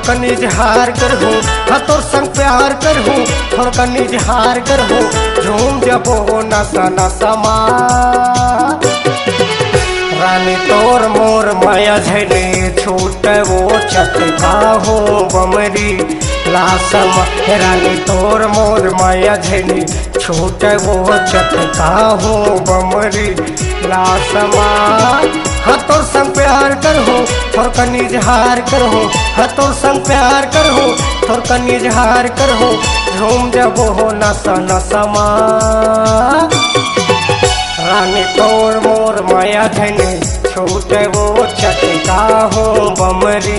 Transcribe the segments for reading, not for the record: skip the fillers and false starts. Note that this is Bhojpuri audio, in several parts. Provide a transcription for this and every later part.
कन इजहार करहूँ हाँ तोर संग प्यार करहूँ थोड़ कन इजहार करहूँ झूम जबो नसा नसा माँ रानी तोर मोर माया झने छूट वो चटका हो बमरी लासम रानी तोर मोर माया झने छूट वो चटका हो बमरी लासमा हाँ तोर संग प्यार करहूँ थोड़ कन इजहार करहूँ हाँ तोर संग प्यार करहूँ थोड़ कन इजहार करहूँ झूम जबो हो नसा नसमा रानी तोर मोर माया धने छूटे वो चटका हो बमरी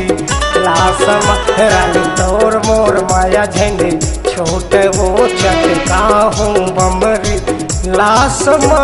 लासम रानी तोर मोर माया धने छूटे वो चटका हो बमरी लासमा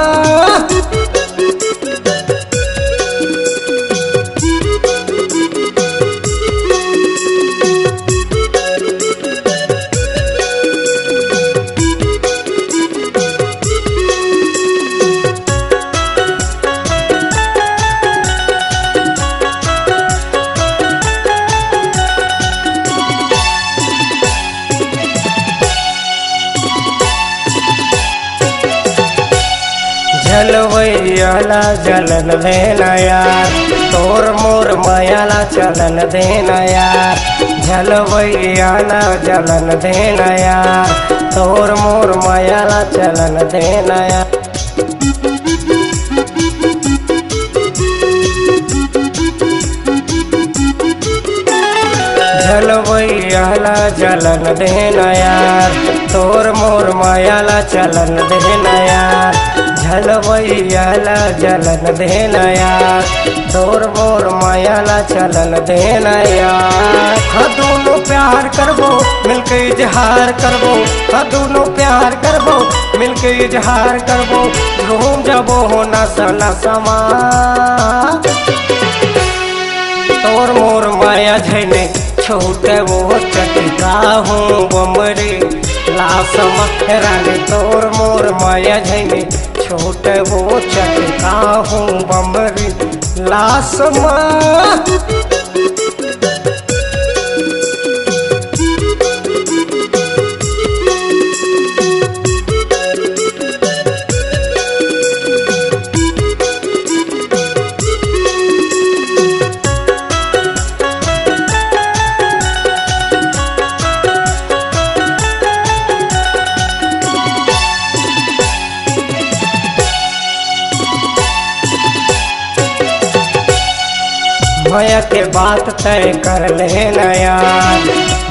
झलवैयाला जलन देना यार तोर मोर मायाला चलन देना यार झलवैयाला जलन देना यार तोर मोर मायाला चलन देना यार झलवैयाला जलन देना यार तोर मोर मायाला चलन देना यार झलवैयाला जलन देना यार तोर मोर मायाला चलन देना यार हाँ दोनों प्यार करबो मिलके इजहार करबो हाँ दोनों प्यार करबो मिलके इजहार करबो घूम जबो हो नसा नसमा तोर मोर माया झने छूटे वो चटका हो बमरी लासमा रानी तोर मोर माया झने छूटे वो चटका हो बमरी लासमा माया के बात तय कर लेना यार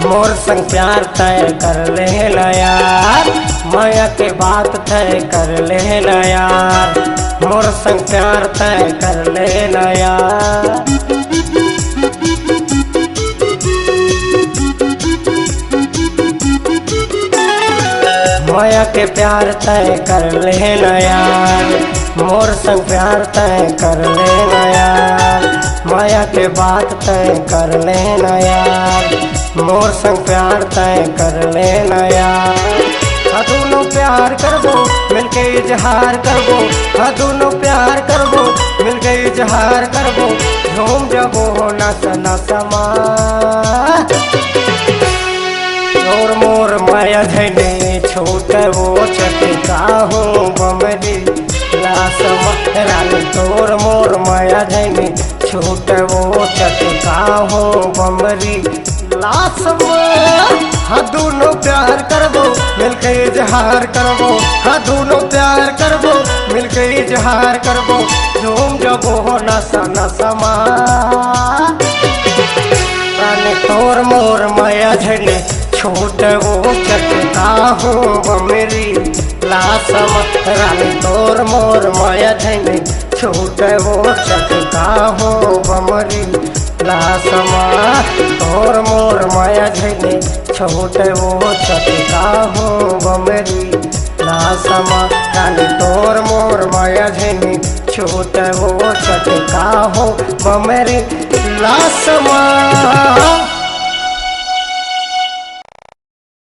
मोर संग प्यार तय कर लेना यार माया के बात तय कर लेना यार मोर संग प्यार तय कर लेना यार माया के प्यार तय कर लेना यार मोर संग प्यार तय कर लेना यार माया के बात तय कर लेना यार मोर संग प्यार तय कर लेना यार हाँ दोनों प्यार करबो मिलके इजहार करबो हाँ दोनों प्यार करबो मिलके इजहार करबो झूम जबो हो नसा नसमा तोर मोर माया धने छूटे वो चटका हो बमरी लासमा रानी तोर मोर माया धने छूटे वो चटका हो बमरी लासमा हाँ दोनों प्यार करबो मिलके इजहार करबो हाँ दोनों प्यार करबो मिलके इजहार करबो झूम जबो हो नसा नसमा रानी तोर मोर माया झने छूटे वो चटका हो बमरी लासमा रानी तोर मोर माया झने छूटे वो चटका हो बमरी लासमा तोर मोर माया झने छूटे वो चटका हो बमरी लासमा रानी तोर मोर माया झने छूटे वो चटका हो बमरी लासमा।